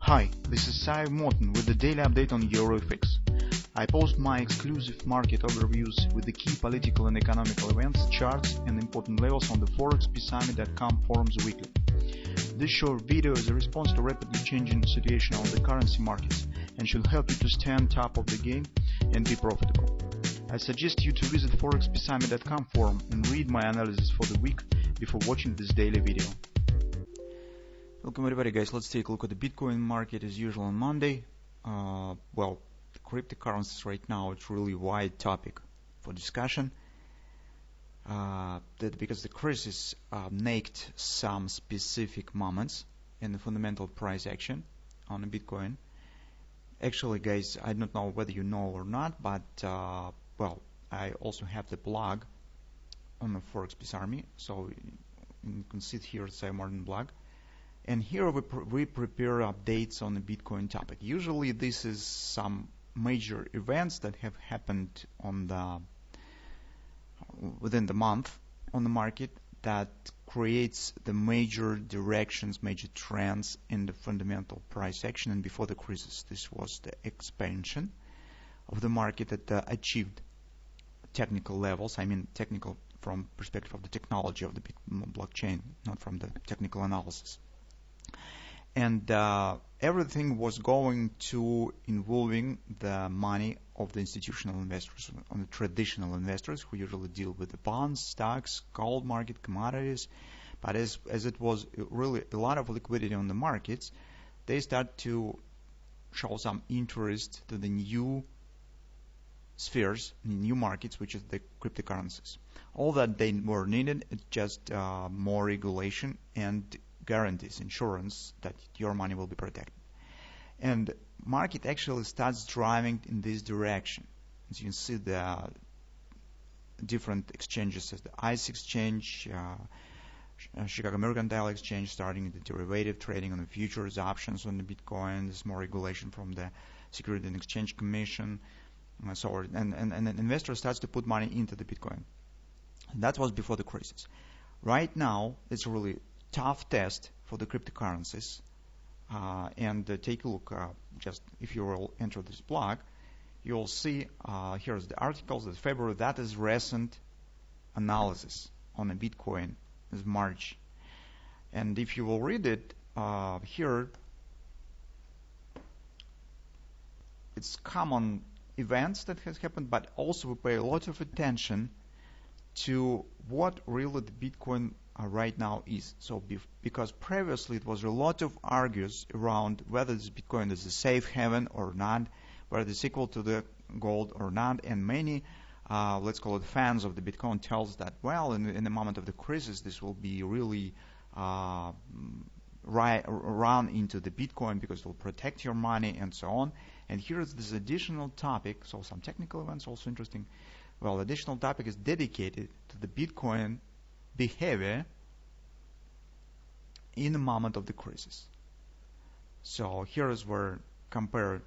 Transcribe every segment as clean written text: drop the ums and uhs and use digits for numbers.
Hi, this is Sive Morten with the daily update on EuroFX. I post my exclusive market overviews with the key political and economical events, charts and important levels on the ForexPeaceArmy.com forums weekly. This short video is a response to rapidly changing situation on the currency markets and should help you to stay on top of the game and be profitable. I suggest you to visit ForexPeaceArmy.com forum and read my analysis for the week before watching this daily video. Welcome everybody, guys. Let's take a look at the Bitcoin market as usual on Monday. Well, cryptocurrencies right now, it's really a wide topic for discussion. Because the crisis naked some specific moments in the fundamental price action on the Bitcoin. Actually, guys, I don't know whether you know or not, but well, I also have the blog on the Forex Peace Army, so you can see it here at Sive Morten blog. And here we prepare updates on the Bitcoin topic. Usually this is some major events that have happened on within the month on the market that creates the major directions, major trends in the fundamental price action. And before the crisis, this was the expansion of the market that achieved technical levels. I mean technical from perspective of the technology of the blockchain, not from the technical analysis. And everything was going to involving the money of the institutional investors, on the traditional investors who usually deal with the bonds, stocks, gold market, commodities. But as it was really a lot of liquidity on the markets, they start to show some interest to the new spheres, new markets, which is the cryptocurrencies. All that they were needed, it's just more regulation and guarantees, insurance that your money will be protected. And market actually starts driving in this direction. As you can see, the different exchanges, as the ICE exchange, Chicago Mercantile Exchange, starting the derivative trading on the futures, options on the Bitcoin. There's more regulation from the Security and Exchange Commission, and so on. And an investor starts to put money into the Bitcoin. And that was before the crisis. Right now, it's really tough test for the cryptocurrencies, and take a look. Just if you will enter this blog, you'll see here's the articles that February. That is recent analysis on the Bitcoin is March, and if you will read it here, it's common events that has happened, but also we pay a lot of attention to what really the Bitcoin right now is. So because previously it was a lot of argues around whether this Bitcoin is a safe haven or not, whether it's equal to the gold or not, and many let's call it fans of the Bitcoin tells that, well, in the moment of the crisis this will be really run into the Bitcoin because it will protect your money and so on. And here is this additional topic, so some technical events also interesting. Well, additional topic is dedicated to the Bitcoin behavior in the moment of the crisis. So here is where compare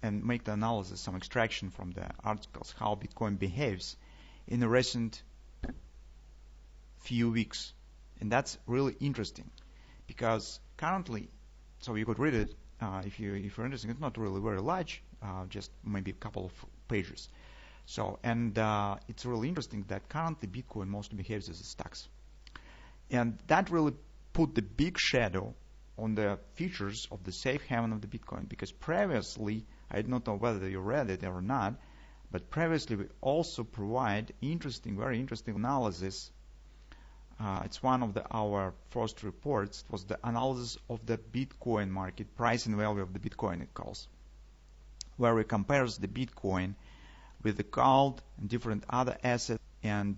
and make the analysis, some extraction from the articles, how Bitcoin behaves in the recent few weeks. And that's really interesting because currently, so you could read it if you're interested. It's not really very large, just maybe a couple of pages. So, and it's really interesting that currently Bitcoin mostly behaves as a stocks. And that really put the big shadow on the features of the safe haven of the Bitcoin, because previously, I don't know whether you read it or not, but previously we also provide interesting, very interesting analysis. It's one of our first reports. It was the analysis of the Bitcoin market, price and value of the Bitcoin it calls, where we compares the Bitcoin with the gold and different other assets and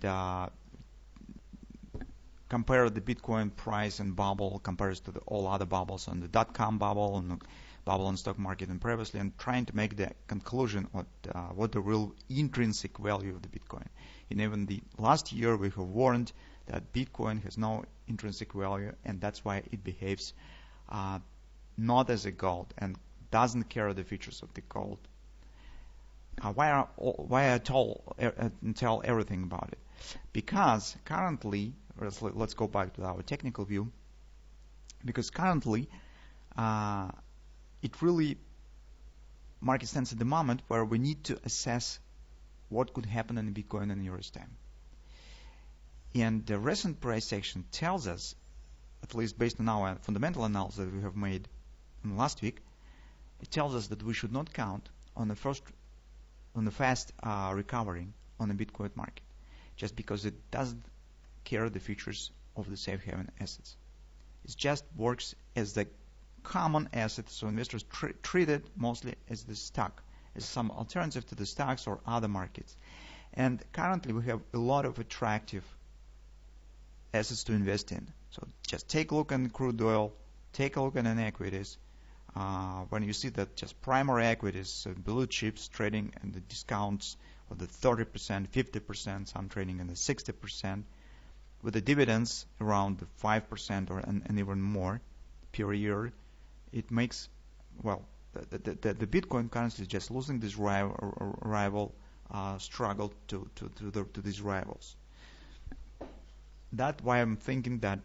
compare the Bitcoin price and bubble compares to all other bubbles on the .com bubble and the bubble on stock market and previously, and trying to make the conclusion what the real intrinsic value of the Bitcoin. And even the last year we have warned that Bitcoin has no intrinsic value, and that's why it behaves not as a gold and doesn't carry the features of the gold. Why I tell everything about it? Because currently, let's go back to our technical view. Because currently, it really market stands at the moment where we need to assess what could happen in Bitcoin in years' time. And the recent price action tells us, at least based on our fundamental analysis that we have made in last week, it tells us that we should not count on the fast recovery on the Bitcoin market, just because it doesn't care the features of the safe haven assets. It just works as the common asset, so investors treat it mostly as the stock, as some alternative to the stocks or other markets. And currently we have a lot of attractive assets to invest in. So just take a look at crude oil, take a look at equities. When you see that just primary equities, blue chips trading in the discounts of the 30%, 50%, some trading in the 60%, with the dividends around the 5% and even more per year, it makes, well, the Bitcoin currency is just losing this rival struggle to these rivals. That's why I'm thinking that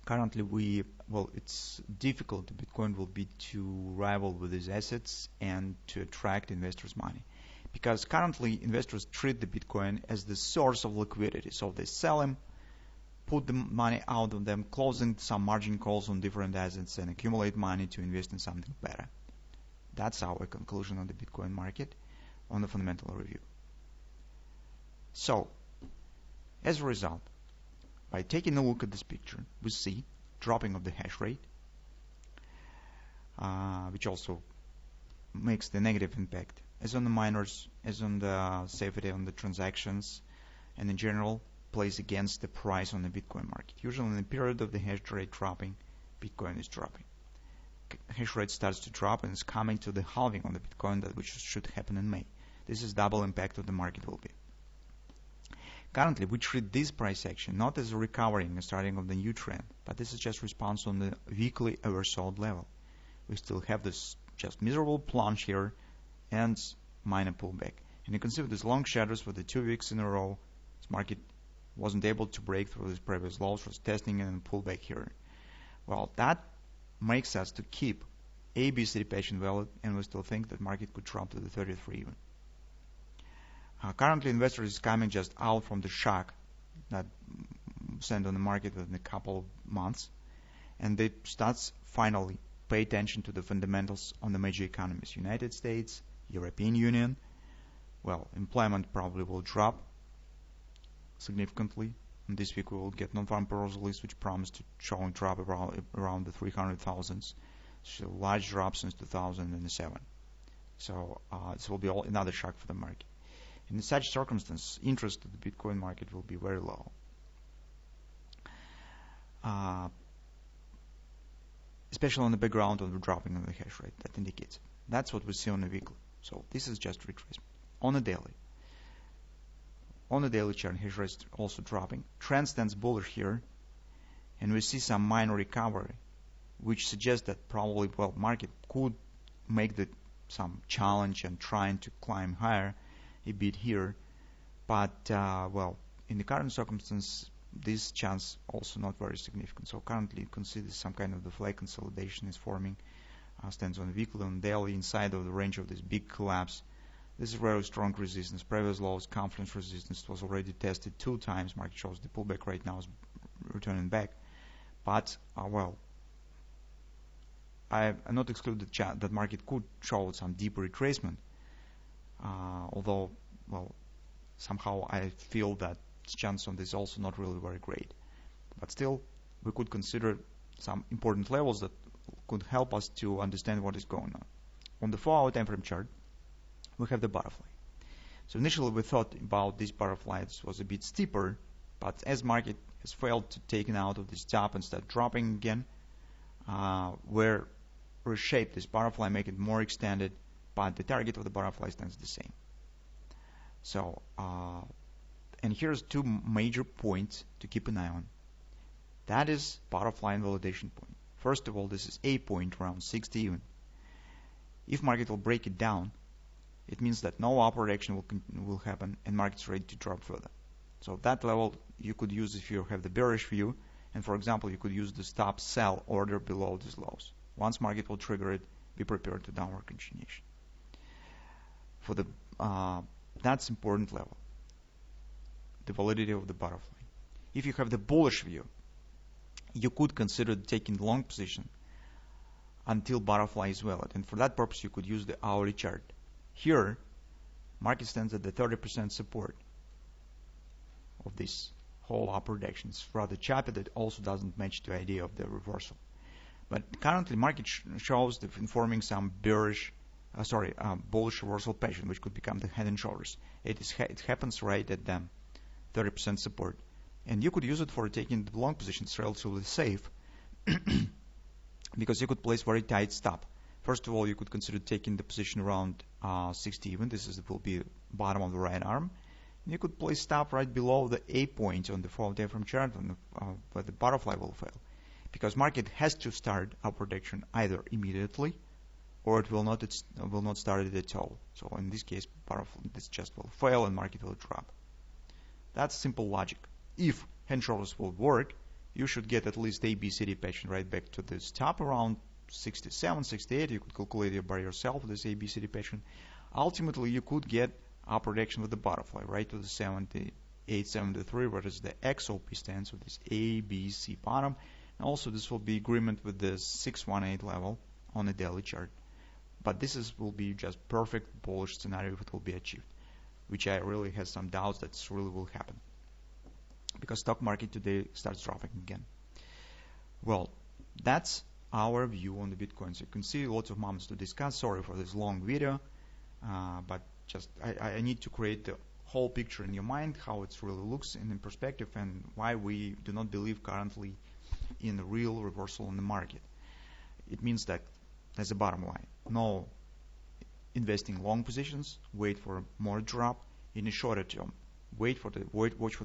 currently it's difficult. Bitcoin will be to rival with these assets and to attract investors' money. Because currently investors treat the Bitcoin as the source of liquidity. So they sell them, put the money out of them, closing some margin calls on different assets and accumulate money to invest in something better. That's our conclusion on the Bitcoin market on the fundamental review. So, as a result, by taking a look at this picture, we see dropping of the hash rate, which also makes the negative impact as on the miners, as on the safety on the transactions, and in general plays against the price on the Bitcoin market. Usually in the period of the hash rate dropping, Bitcoin is dropping. Hash rate starts to drop and is coming to the halving on the Bitcoin, that which should happen in May. This is double impact of the market will be. Currently, we treat this price action not as a recovery and starting of the new trend, but this is just response on the weekly oversold level. We still have this just miserable plunge here and minor pullback. And you can see with these long shadows for the 2 weeks in a row, this market wasn't able to break through these previous lows, was testing and pullback here. Well, that makes us to keep ABCD patient valid, and we still think that market could drop to the 33 even. Currently, investors is coming just out from the shock that sent on the market within a couple of months, and they start finally pay attention to the fundamentals on the major economies. United States, European Union. Well, employment probably will drop significantly. And this week we will get non-farm payrolls list, which promised to show a drop around the 300,000. So large drop since 2007. So this will be another shock for the market. In such circumstances, interest in the Bitcoin market will be very low. Especially on the background of the dropping of the hash rate, that indicates it. That's what we see on the weekly. So this is just retracement. On the daily chart, hash rate is also dropping. Trend stands bullish here, and we see some minor recovery, which suggests that probably, well, market could make some challenge and trying to climb higher a bit here, but well, in the current circumstance, this chance also not very significant. So currently, you can see this some kind of the flag consolidation is forming, stands on weekly and daily inside of the range of this big collapse. This is very strong resistance. Previous lows, confidence resistance was already tested 2 times. Market shows the pullback right now is returning back, but well, I not exclude that market could show some deeper retracement. Although, well, somehow I feel that chance on this is also not really very great. But still, we could consider some important levels that could help us to understand what is going on. On the 4-hour time frame chart, we have the butterfly. So initially we thought about this butterfly was a bit steeper, but as market has failed to take it out of this top and start dropping again, we're reshape this butterfly, make it more extended, but the target of the butterfly stands the same. So, and here's 2 major points to keep an eye on. That is butterfly invalidation point. First of all, this is a point around 60 even. If market will break it down, it means that no upward action will happen and market's ready to drop further. So that level you could use if you have the bearish view And for example, you could use the stop sell order below these lows. Once market will trigger it, be prepared to downward continuation. For the that's important level, the validity of the butterfly. If you have the bullish view, you could consider taking the long position until butterfly is valid. And for that purpose, you could use the hourly chart. Here, market stands at the 30% support of this whole upper direction. It's rather choppy, that also doesn't match the idea of the reversal. But currently, market shows forming some bullish reversal pattern, which could become the head and shoulders. It happens right at the 30% support. And you could use it for taking the long positions relatively safe because you could place very tight stop. First of all, you could consider taking the position around 60 even. Will be bottom of the right arm. And you could place stop right below the A point on the 4-day time chart where the butterfly will fail. Because market has to start upward action either immediately or it will not start it at all. So in this case, this just will fail and market will drop. That's simple logic. If hand shoulders will work, you should get at least ABCD pattern right back to this top around 67, 68. You could calculate it by yourself, this ABCD pattern. Ultimately, you could get upward action with the butterfly right to the 78, 73, where is the XOP stands with this ABC bottom. And also, this will be agreement with the 618 level on the daily chart. But this will be just perfect bullish scenario if it will be achieved, which I really have some doubts that this really will happen, because stock market today starts dropping again. Well, that's our view on the Bitcoin. So you can see lots of moments to discuss. Sorry for this long video, but just I need to create the whole picture in your mind, how it really looks in perspective, and why we do not believe currently in the real reversal in the market. It means that as a bottom line, no investing long positions, wait for more drop. In the shorter term, watch for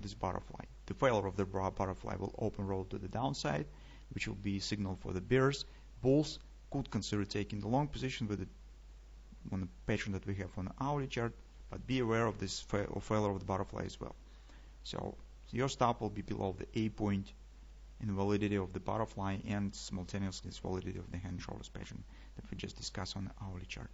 this butterfly. The failure of the butterfly will open road to the downside, which will be a signal for the bears. Bulls could consider taking the long position with on the pattern that we have on the hourly chart, but be aware of this failure of the butterfly as well. So your stop will be below the A point in validity of the butterfly and simultaneously its validity of the hand shoulders pattern that we just discussed on the hourly chart.